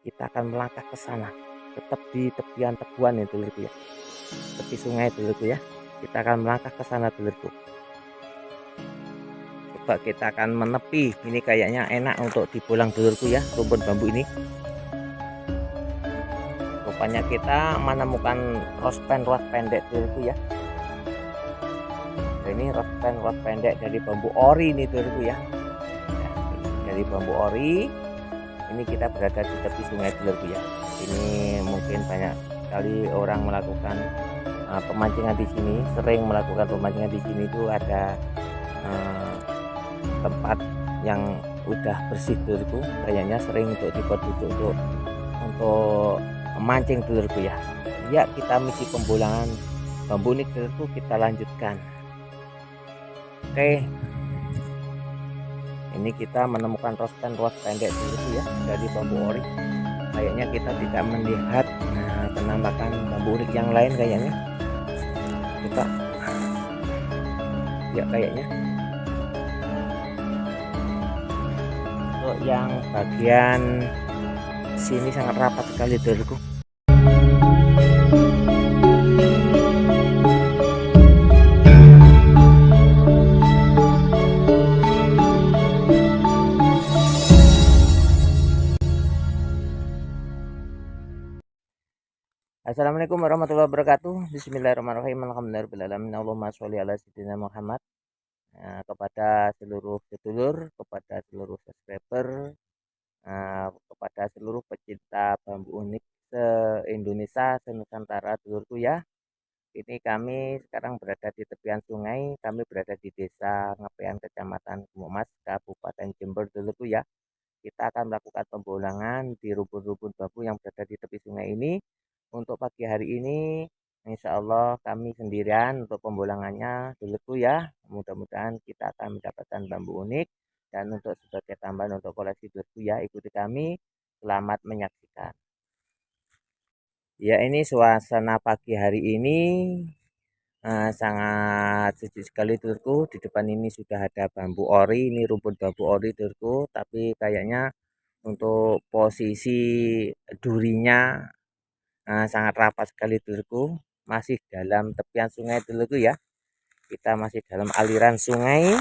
kita akan melangkah ke sana, tetap di tepian tebuan ya dulurku ya, tepi sungai dulurku ya. Kita akan melangkah ke sana dulurku. Coba kita akan menepi, ini kayaknya enak untuk dipulang dulurku ya, rumpun bambu ini. Rupanya kita menemukan rospen ruas pendek dulurku ya. Nah, ini rospen ruas pendek dari bambu ori ini dulurku ya. Nah, dari bambu ori ini kita berada di tepi sungai dulurku ya. Ini mungkin banyak sekali orang melakukan pemancingan di sini, sering melakukan pemancingan di sini. Itu ada tempat yang udah bersih dulurku, kayaknya sering untuk dibuat untuk memancing dulurku ya. Ya, kita misi pembulangan bambu unik dulurku kita lanjutkan. Oke, ini kita menemukan rospen ruas pendek dulurku ya dari bambu ori. Kayaknya kita tidak melihat penampakan bambu unik yang lain kayaknya. Kita ya kayaknya untuk yang bagian sini sangat rapat sekali dulurku. Assalamualaikum warahmatullahi wabarakatuh. Bismillahirrahmanirrahim. Alhamdulillahirrahmanirrahim. Allahumma sholli ala sayyidina Muhammad. Kepada seluruh sedulur, kepada seluruh subscriber, kepada seluruh pecinta bambu unik se-Indonesia, se-Nusantara dulurku ya. Ini kami sekarang berada di tepian sungai. Kami berada di Desa Ngepean, Kecamatan Gumumas, Kabupaten Jember dulurku ya. Kita akan melakukan pembulangan di rumpun-rumpun bambu yang berada di tepi sungai ini. Untuk pagi hari ini, insya Allah kami sendirian untuk pembulangannya dulurku ya. Mudah-mudahan kita akan mendapatkan bambu unik. Dan untuk sebagai tambahan untuk koleksi dulurku ya, ikuti kami. Selamat menyaksikan. Ya, ini suasana pagi hari ini sangat sejuk sekali dulurku. Di depan ini sudah ada bambu ori, ini rumpun bambu ori dulurku. Tapi kayaknya untuk posisi durinya sangat rapat sekali dulurku, masih dalam tepian sungai dulurku ya. Kita masih dalam aliran sungai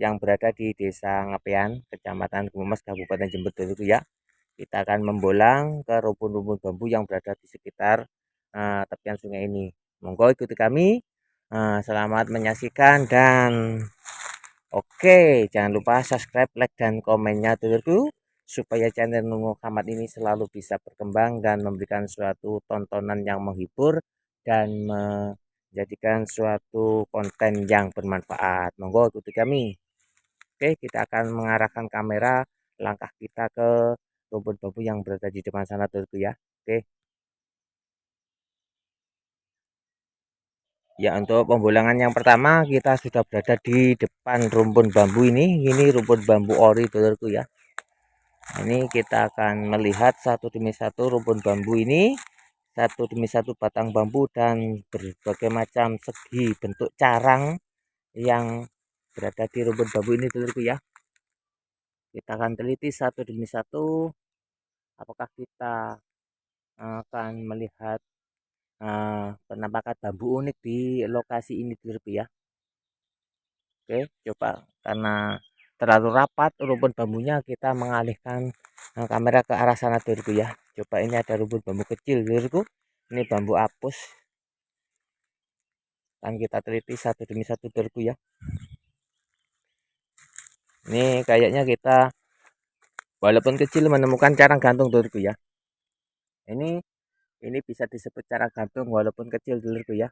yang berada di Desa Ngepean, Kecamatan Gumumas, Kabupaten Jember dulurku ya. Kita akan membolang ke rumpun-rumpun bambu yang berada di sekitar tepian sungai ini. Monggo ikuti kami. Selamat menyaksikan dan oke, jangan lupa subscribe, like, dan komennya dulurku, supaya channel Nungo Muhammad ini selalu bisa berkembang dan memberikan suatu tontonan yang menghibur dan menjadikan suatu konten yang bermanfaat. Monggo ikuti kami. Oke, kita akan mengarahkan kamera langkah kita ke rumpun bambu yang berada di depan sana dulurku ya. Oke. Ya, untuk pembulangan yang pertama kita sudah berada di depan rumpun bambu ini. Ini rumpun bambu ori dulurku ya. Ini kita akan melihat satu demi satu rumpun bambu ini, satu demi satu batang bambu dan berbagai macam segi bentuk carang yang berada di rumpun bambu ini dulurku ya. Kita akan teliti satu demi satu apakah kita akan melihat penampakan bambu unik di lokasi ini dulurku ya. Oke, coba karena terlalu rapat rumpun bambunya, kita mengalihkan kamera ke arah sana dulurku ya. Coba ini ada rumpun bambu kecil dulurku, ini bambu apus, kan kita teliti satu demi satu dulurku ya. Ini kayaknya kita walaupun kecil menemukan carang gantung dulurku ya. Ini bisa disebut carang gantung walaupun kecil dulurku ya.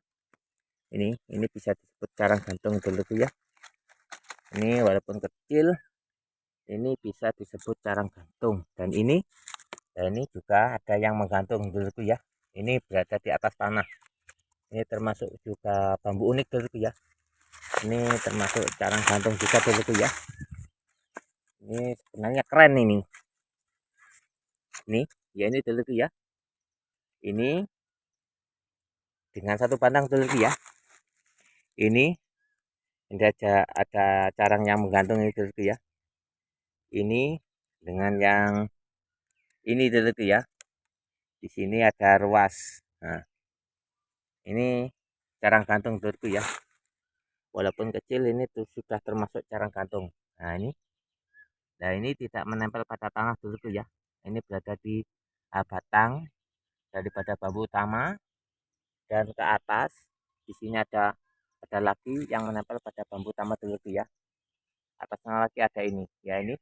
Ini bisa disebut carang gantung dulurku ya. Ini walaupun kecil, ini bisa disebut carang gantung. Dan ini juga ada yang menggantung dulurku ya. Ini berada di atas tanah. Ini termasuk juga bambu unik dulurku ya. Ini termasuk carang gantung juga dulurku ya. Ini sebenarnya keren ini. Ini dulurku ya. Ini dengan satu pandang dulurku ya. Ini ada carang yang menggantung ini dulurku ya. Ini dengan yang ini dulu ya. Di sini ada ruas. Nah, ini carang gantung dulu ya. Walaupun kecil ini tuh sudah termasuk carang gantung. Nah ini tidak menempel pada tanah dulu ya. Ini berada di batang daripada bambu utama, dan ke atas di sini ada lagi yang menempel pada bambu utama dulu ya. Atasnya lagi ada ini. Ya ini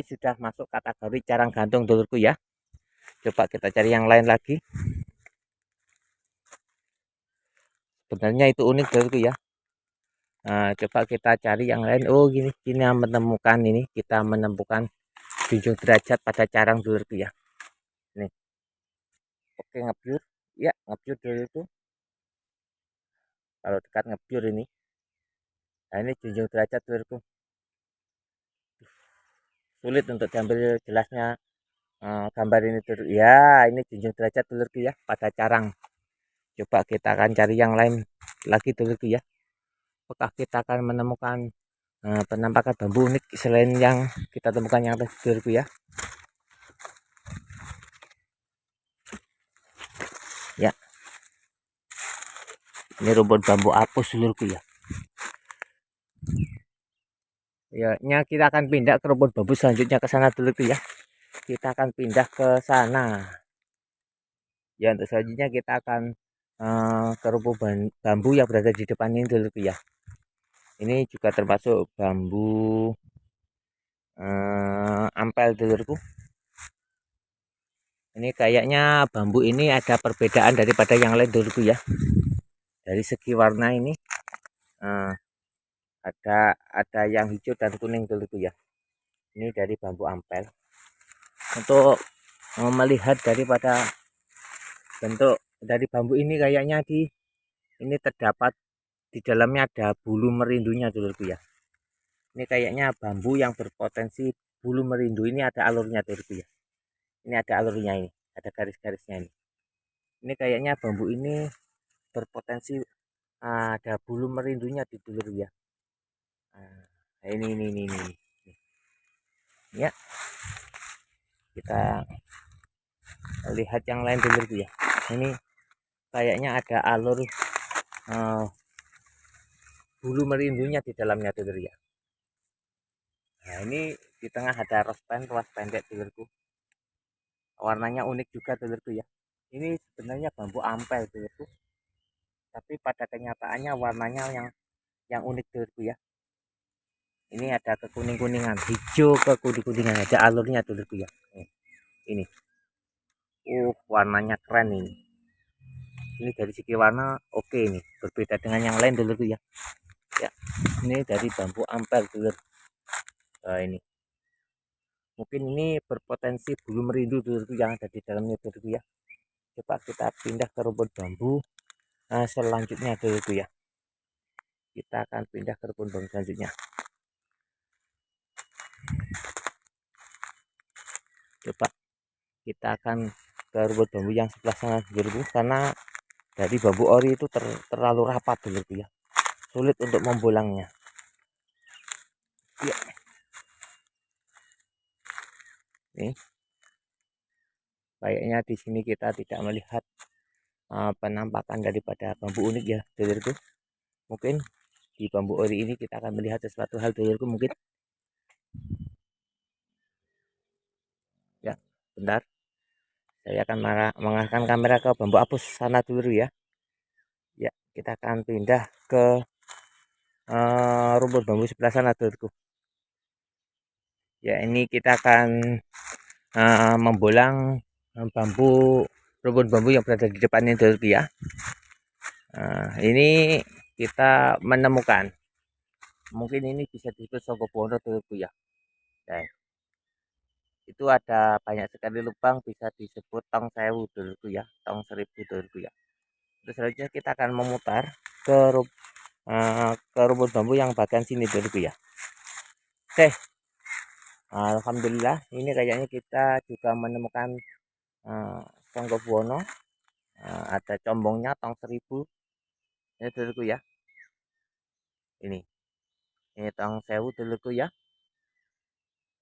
sudah masuk kategori carang gantung dulurku ya. Coba kita cari yang lain lagi. Sebenarnya itu unik dulurku ya. Nah, coba kita cari yang lain. Oh gini, kita menemukan junjung derajat pada carang dulurku ya. Nih, oke ngebyur, ya ngebyur dulu itu. Kalau dekat ngebyur ini. Nah ini junjung derajat dulurku. Sulit untuk diambil jelasnya gambar ini dulu. Ya ini junjung derajat dulurku ya pada carang. Coba kita akan cari yang lain lagi dulurku ya. Apakah kita akan menemukan penampakan bambu unik selain yang kita temukan yang tadi dulurku ya. Ya, ini rumput bambu apus dulurku ya. Ya, kita akan pindah ke rumput bambu selanjutnya ke sana dulurku ya. Kita akan pindah ke sana. Ya, untuk selanjutnya kita akan ke rumput bambu yang berada di depan ini dulurku ya. Ini juga termasuk bambu ampel dulurku. Ini kayaknya bambu ini ada perbedaan daripada yang lain dulurku ya. Dari segi warna ini ada yang hijau dan kuning dulurku ya. Ini dari bambu ampel. Untuk melihat daripada bentuk dari bambu ini, kayaknya ini terdapat di dalamnya ada bulu merindunya dulurku ya. Ini kayaknya bambu yang berpotensi bulu merindu. Ini ada alurnya dulurku ya. Ini ada alurnya, ini ada garis-garisnya ini. Ini kayaknya bambu ini berpotensi ada bulu merindunya di dulur ya. Nah, ini ya, kita lihat yang lain dulu ya. Ini kayaknya ada alur bulu merindunya di dalamnya dulur ya. Nah ini di tengah ada ruas pendek dulurku. Warnanya unik juga dulurku ya. Ini sebenarnya bambu ampel dulurku, tapi pada kenyataannya warnanya yang unik dulurku ya. Ini ada kekuning-kuningan, hijau ke kuning-kuningan, ada alurnya dulurku ya. Ini warnanya keren ini. Ini dari segi warna oke, ini berbeda dengan yang lain dulurku ya. Ya, ini dari bambu ampel dulur. Nah, ini mungkin ini berpotensi bulu merindu dulurku yang ada di dalamnya dulurku ya. Coba kita pindah ke rumput bambu selanjutnya dulurku ya. Kita akan pindah ke rumput bambu selanjutnya. Coba kita akan ke rumput bambu yang sebelah sana dulurku, karena dari bambu ori itu terlalu rapat dulurku ya. Sulit untuk membolangnya. Ya. Nih. Kayaknya di sini kita tidak melihat penampakan daripada bambu unik ya dulurku. Mungkin di bambu ori ini kita akan melihat sesuatu hal dulurku mungkin. Ya, bentar. Saya akan mengarahkan kamera ke bambu apus sana dulu ya. Ya, kita akan pindah ke rumput bambu sebelah sana dulurku. Ya, ini kita akan membolang rumput bambu yang berada di depan ini dulurku ya. Ini kita menemukan, mungkin ini bisa disebut Sogobono dulurku ya. Nah, itu ada banyak sekali lubang, bisa disebut tong sewu dulurku ya, tong 1000 dulurku ya. Terus selanjutnya kita akan memutar ke rumput bambu yang bagian sini dulurku ya. Oke, alhamdulillah ini kayaknya kita juga menemukan Sogobono. Ada combongnya tong 1000 ini dulurku ya. Ini tong sewu dulurku ya.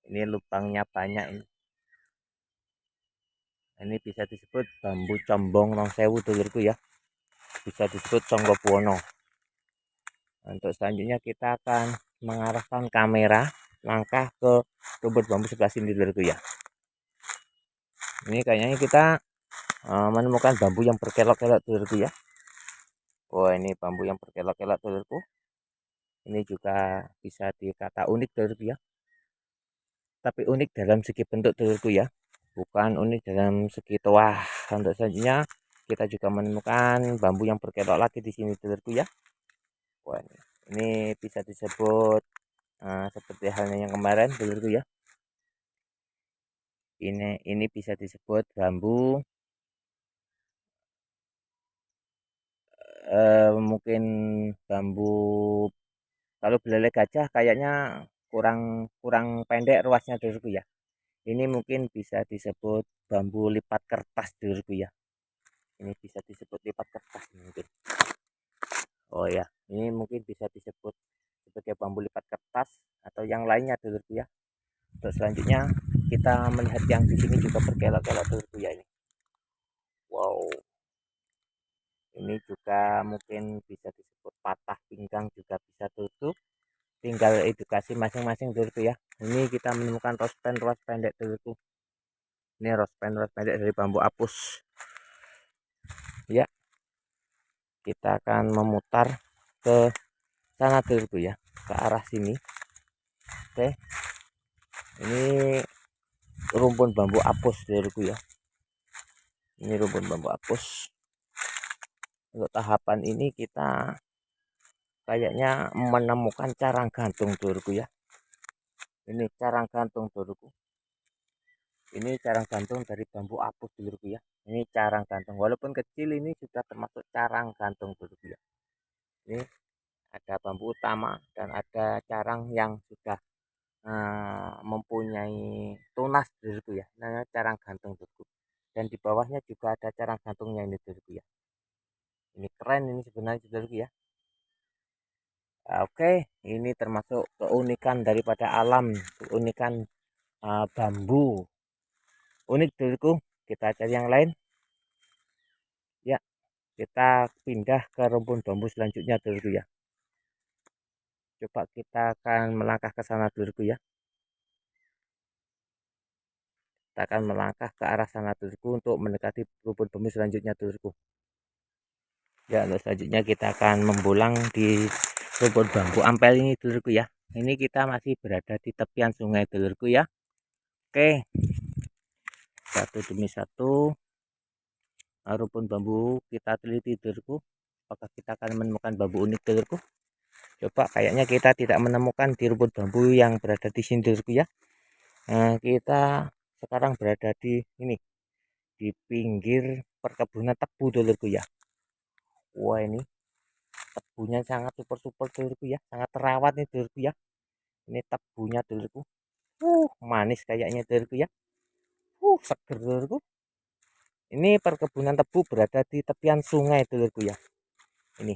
Ini lubangnya banyak ini. Ini bisa disebut bambu combong nong sewu dulurku ya. Bisa disebut songgobuwono. Untuk selanjutnya kita akan mengarahkan kamera langkah ke rumput bambu sebelah sini dulurku ya. Ini kayaknya kita menemukan bambu yang berkelok-kelok dulurku ya. Wah, ini bambu yang berkelok-kelok dulurku. Ini juga bisa dikata unik dulurku ya. Tapi unik dalam segi bentuk dulurku ya. Bukan unik dalam segi tuah. Untuk selanjutnya kita juga menemukan bambu yang berkelok lagi di sini dulurku ya. Wah, ini bisa disebut seperti halnya yang kemarin dulurku ya. Ini bisa disebut bambu mungkin bambu, kalau belalai gajah kayaknya kurang kurang pendek ruasnya dulurku ya. Ini mungkin bisa disebut bambu lipat kertas dulurku ya. Ini bisa disebut lipat kertas mungkin. Oh ya, ini mungkin bisa disebut sebagai bambu lipat kertas atau yang lainnya dulurku ya. Terus selanjutnya kita melihat yang di sini juga berkelok-kelok dulurku ya ini. Wow, ini juga mungkin bisa disebut patah pinggang juga bisa dulurku. Tinggal edukasi masing-masing dulurku ya. Ini kita menemukan rospen ruas pendek dulurku. Ini rospen ruas pendek dari bambu apus. Ya, kita akan memutar ke sana dulurku ya, ke arah sini. Oke, ini rumpun bambu apus dulurku ya. Ini rumpun bambu apus. Untuk tahapan ini kita kayaknya menemukan carang gantung dulurku ya. Ini carang gantung dulurku. Ini carang gantung dari bambu apus dulurku ya. Ini carang gantung, walaupun kecil ini sudah termasuk carang gantung dulurku ya. Ini ada bambu utama dan ada carang yang sudah mempunyai tunas dulurku ya. Nah, carang gantung dulurku. Dan di bawahnya juga ada carang gantungnya ini dulurku ya. Ini keren ini sebenarnya dulurku ya. Oke, ini termasuk keunikan daripada alam, keunikan bambu. Unik dulurku, kita cari yang lain. Ya, kita pindah ke rumpun bambu selanjutnya dulurku ya. Coba kita akan melangkah ke sana dulurku ya. Kita akan melangkah ke arah sana dulurku untuk mendekati rumpun bambu selanjutnya dulurku. Ya, untuk selanjutnya kita akan membulang di rumpun bambu ampel ini dulurku ya. Ini kita masih berada di tepian sungai dulurku ya. Oke, satu demi satu rumpun bambu kita teliti dulurku. Apakah kita akan menemukan bambu unik dulurku? Coba, kayaknya kita tidak menemukan di rumpun bambu yang berada di sini dulurku ya. Kita sekarang berada di ini, di pinggir perkebunan tebu dulurku ya. Wah, ini tebunya sangat super dulurku ya, sangat terawat nih dulurku ya. Ini tebunya dulurku, manis kayaknya dulurku ya, seger dulurku. Ini perkebunan tebu berada di tepian sungai dulurku ya. Ini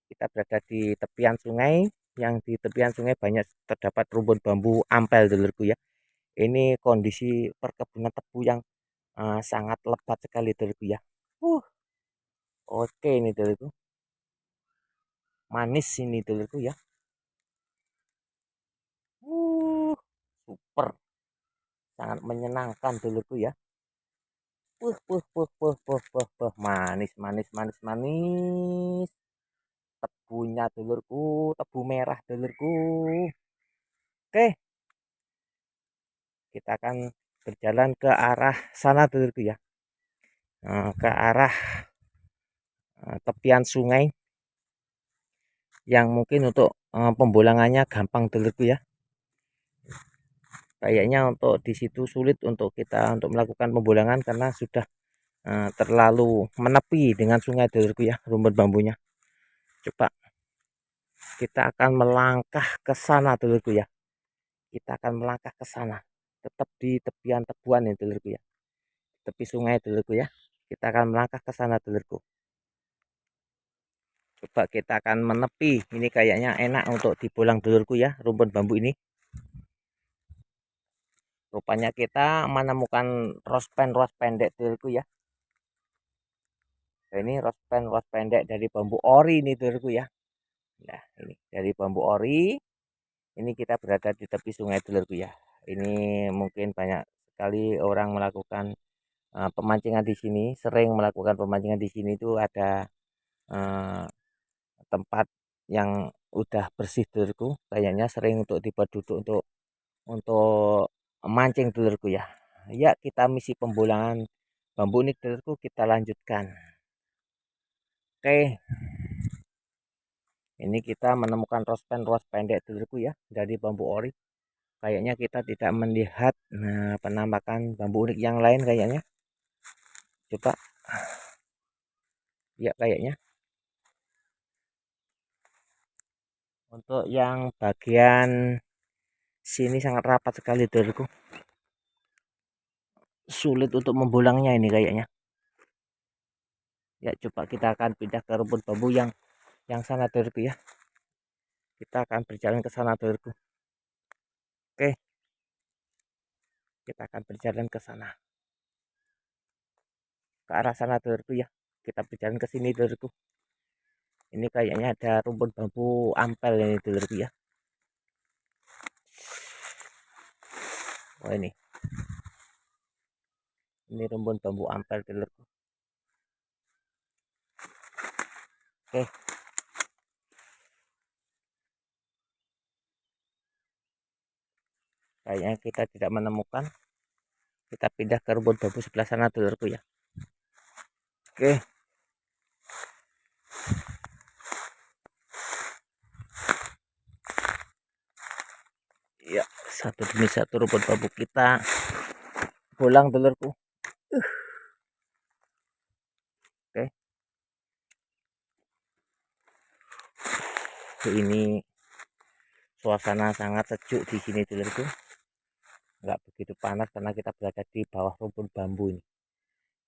kita berada di tepian sungai, yang di tepian sungai banyak terdapat rumpun bambu ampel dulurku ya. Ini kondisi perkebunan tebu yang sangat lebat sekali dulurku ya. Oke ini dulurku, manis ini dulurku ya. Super, sangat menyenangkan dulurku ya. Manis, manis, manis, manis. Tebunya dulurku, tebu merah dulurku. Oke, kita akan berjalan ke arah sana dulurku ya. Ke arah tepian sungai yang mungkin untuk pembulangannya gampang dulurku ya. Kayaknya untuk di situ sulit untuk kita untuk melakukan pembulangan karena sudah terlalu menepi dengan sungai dulurku ya, rumput bambunya. Coba kita akan melangkah ke sana dulurku ya. Kita akan melangkah ke sana. Tetap di tepian tebuan ya dulurku ya. Tepi sungai dulurku ya. Kita akan melangkah ke sana dulurku. Coba kita akan menepi. Ini kayaknya enak untuk dibolang dulurku ya, rumput bambu ini. Rupanya kita menemukan rospen pendek dulurku ya. Ini rospen pendek dari bambu ori ini dulurku ya. Nah, ini dari bambu ori. Ini kita berada di tepi sungai dulurku ya. Ini mungkin banyak sekali orang melakukan pemancingan di sini, sering melakukan pemancingan di sini. Itu ada tempat yang udah bersih dulurku, kayaknya sering untuk dibuat duduk untuk mancing dulurku ya. Ya, kita misi pembulangan bambu ini dulurku kita lanjutkan. Oke, ini kita menemukan rospen pendek dulurku ya dari bambu ori. Kayaknya kita tidak melihat penampakan bambu unik yang lain kayaknya. Coba, ya kayaknya. Untuk yang bagian sini sangat rapat sekali dulurku. Sulit untuk membulangnya ini kayaknya. Ya, coba kita akan pindah ke rumput bambu yang sana dulurku ya. Kita akan berjalan ke sana dulurku. Oke, kita akan berjalan ke sana, ke arah sana dulurku ya. Kita berjalan ke sini dulurku. Ini kayaknya ada rumput bambu ampel ini dulurku ya. Oh, ini rumput bambu ampel dulurku. Oke, kayaknya kita tidak menemukan. Kita pindah ke rumput bambu sebelah sana dulurku ya. Oke, ya, satu demi satu rumput bambu kita pulang dulurku. Oke, ini suasana sangat sejuk di sini dulurku. Nggak begitu panas karena kita berada di bawah rumput bambu ini.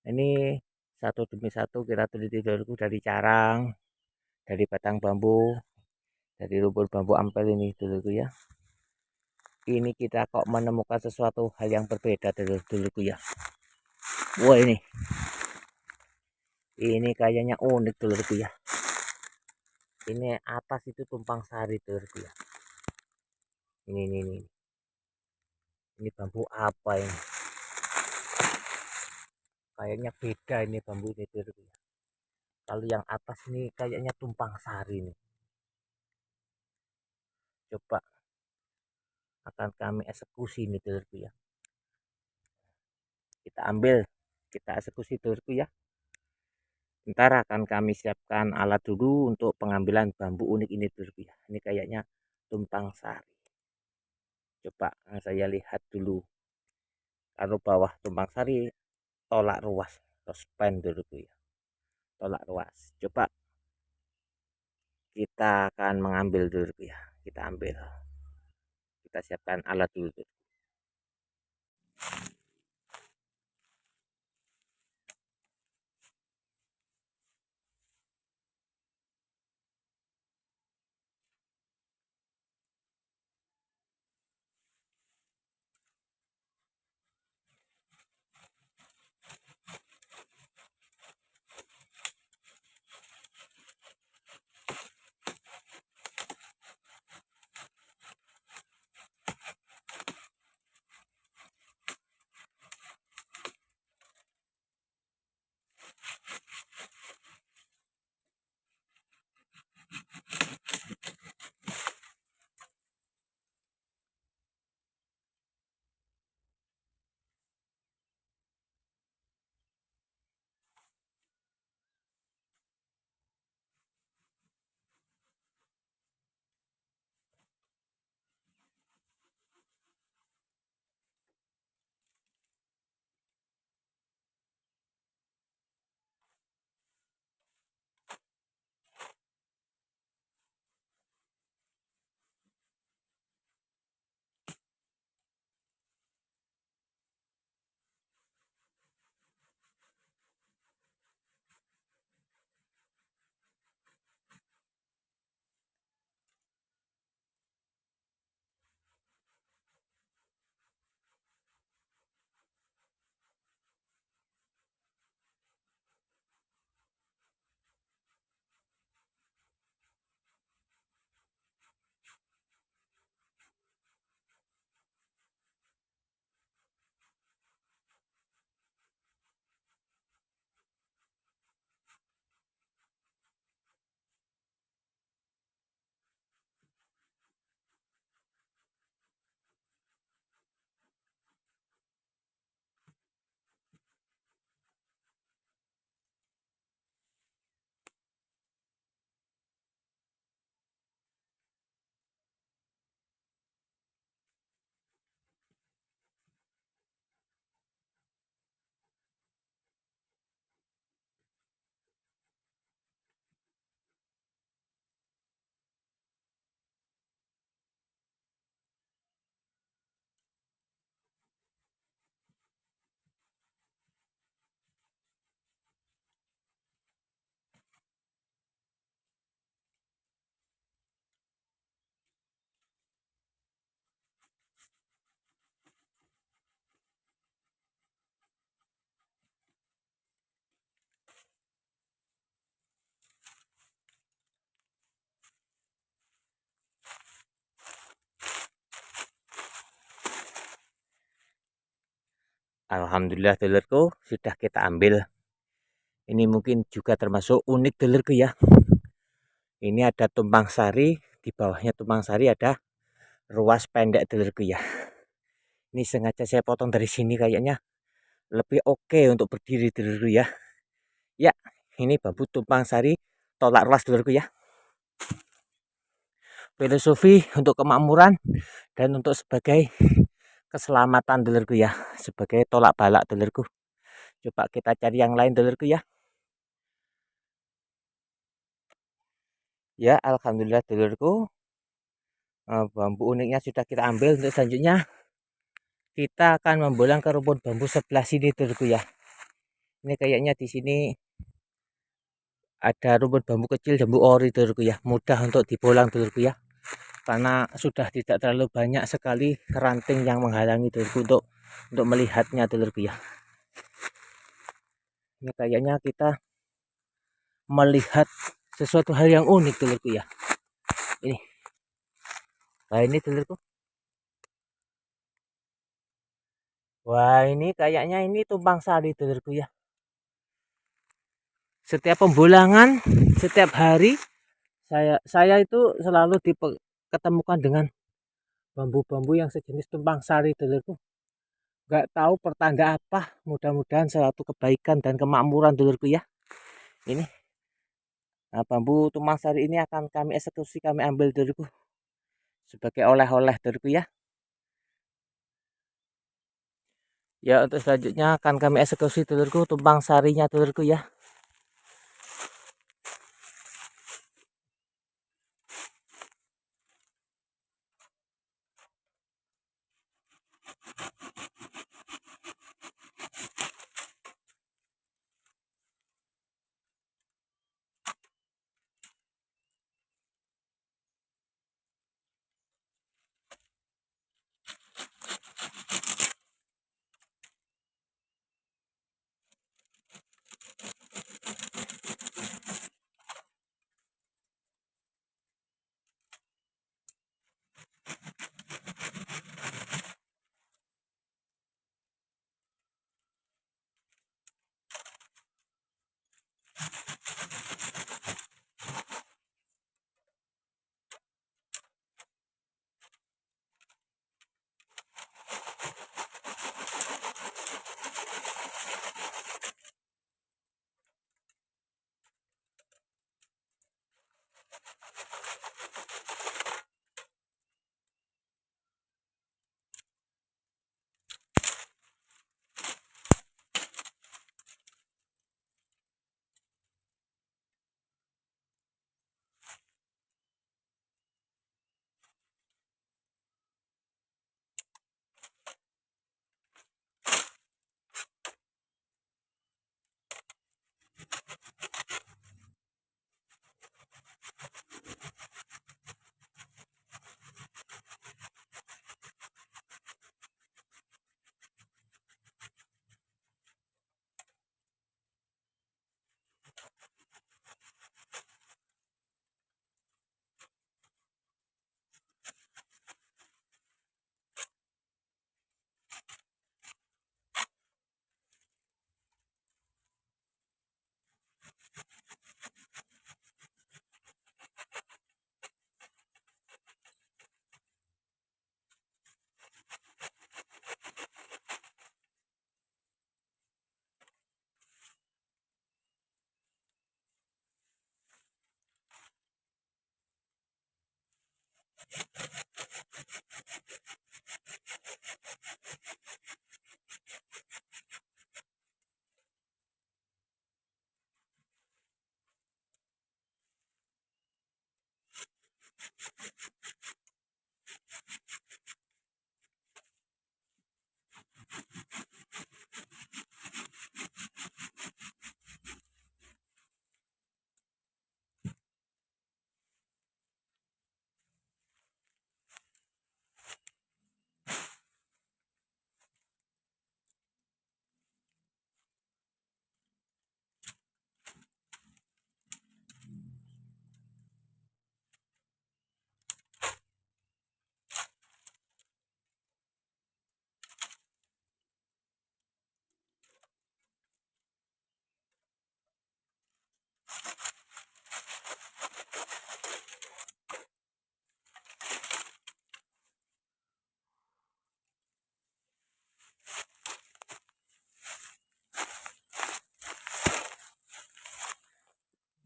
Ini satu demi satu kita teliti dulurku, dari carang, dari batang bambu, dari rumput bambu ampel ini dulurku ya. Ini kita kok menemukan sesuatu hal yang berbeda dulurku ya. Wah, ini kayaknya unik dulurku ya. Ini atas itu tumpang sari dulurku ya. Ini bambu apa ini? Kayaknya beda ini bambu ini dulurku ya. Kalau yang atas ini kayaknya tumpang sari nih. Coba akan kami eksekusi nih dulurku ya. Kita ambil, kita eksekusi dulurku ya. Ntar akan kami siapkan alat dulu untuk pengambilan bambu unik ini dulurku ya. Ini kayaknya tumpang sari. Coba saya lihat dulu. Kalau bawah tumpang sari, tolak ruas, rospen dulurku ya. Tolak ruas. Coba kita akan mengambil dulurku ya. Kita ambil. Kita siapkan alat dulu dulurku. Alhamdulillah dulurku sudah kita ambil. Ini mungkin juga termasuk unik dulurku ya. Ini ada tumpang sari, di bawahnya tumpang sari ada ruas pendek dulurku ya. Ini sengaja saya potong dari sini, kayaknya lebih oke untuk berdiri dulurku ya. Ya, ini bambu tumpang sari tolak ruas dulurku ya. Filosofi untuk kemakmuran dan untuk sebagai keselamatan dulurku ya, sebagai tolak balak dulurku. Coba kita cari yang lain dulurku ya. Ya, alhamdulillah dulurku, bambu uniknya sudah kita ambil. Untuk selanjutnya kita akan membolang ke rumpun bambu sebelah sini dulurku ya. Ini kayaknya di sini ada rumpun bambu kecil, bambu ori dulurku ya, mudah untuk dibolang dulurku ya, karena sudah tidak terlalu banyak sekali keranting yang menghalangi dulurku untuk melihatnya dulurku ya. Ini kayaknya kita melihat sesuatu hal yang unik dulurku ya. Ini, nah ini dulurku. Wah, ini kayaknya ini tumpang sari dulurku ya. Setiap pembolangan, setiap hari saya itu selalu ketemukan dengan bambu-bambu yang sejenis tumpang sari dulurku. Gak tahu pertanda apa, mudah-mudahan suatu kebaikan dan kemakmuran dulurku ya. Ini, nah, bambu tumpang sari ini akan kami eksekusi, kami ambil dulurku sebagai oleh-oleh dulurku ya. Ya, untuk selanjutnya akan kami eksekusi dulurku tumpang sarinya dulurku ya.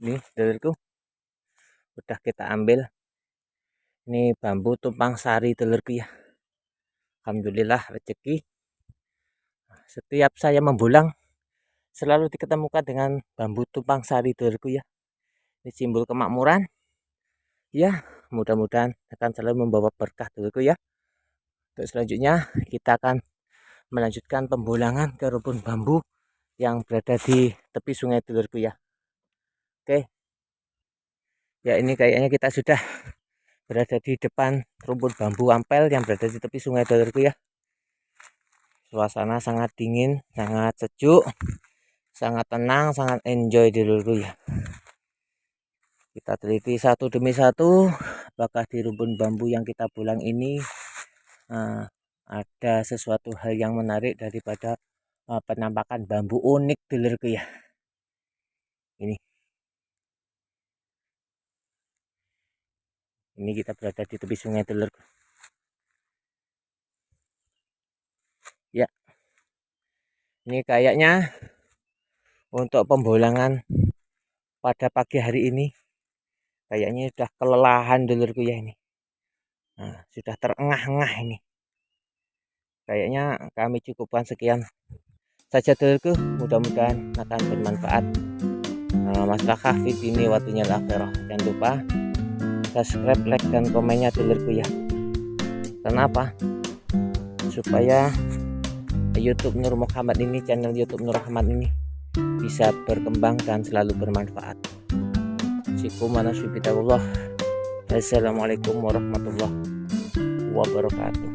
Nih dulurku, udah kita ambil. Ini bambu tumpang sari dulurku ya. Alhamdulillah rezeki. Setiap saya membulang selalu diketemukan dengan bambu tumpang sari dulurku ya. Ini simbol kemakmuran. Ya, mudah-mudahan akan selalu membawa berkah dulurku ya. Untuk selanjutnya kita akan melanjutkan pembulangan ke rumpun bambu yang berada di tepi sungai dulurku ya. Oke. Ya, ini kayaknya kita sudah berada di depan rumpun bambu ampel yang berada di tepi sungai dulurku ya. Suasana sangat dingin, sangat sejuk, sangat tenang, sangat enjoy dulurku ya. Kita teliti satu demi satu apakah di rumpun bambu yang kita bulang ini ada sesuatu hal yang menarik daripada penampakan bambu unik dulurku ya. Ini kita berada di tepi sungai dulurku. Ya. Ini kayaknya untuk pembulangan pada pagi hari ini kayaknya sudah kelelahan dulurku ya ini. Nah, sudah terengah-engah ini. Kayaknya kami cukupkan sekian saja dulurku. Mudah-mudahan akan bermanfaat. Maslahah fid ini watunya akhirah. Jangan lupa subscribe, like, dan komennya dulurku ya. Kenapa? Supaya YouTube Nur Muhammad ini, channel YouTube Nur Muhammad ini bisa berkembang dan selalu bermanfaat. Assalamualaikum warahmatullahi wabarakatuh.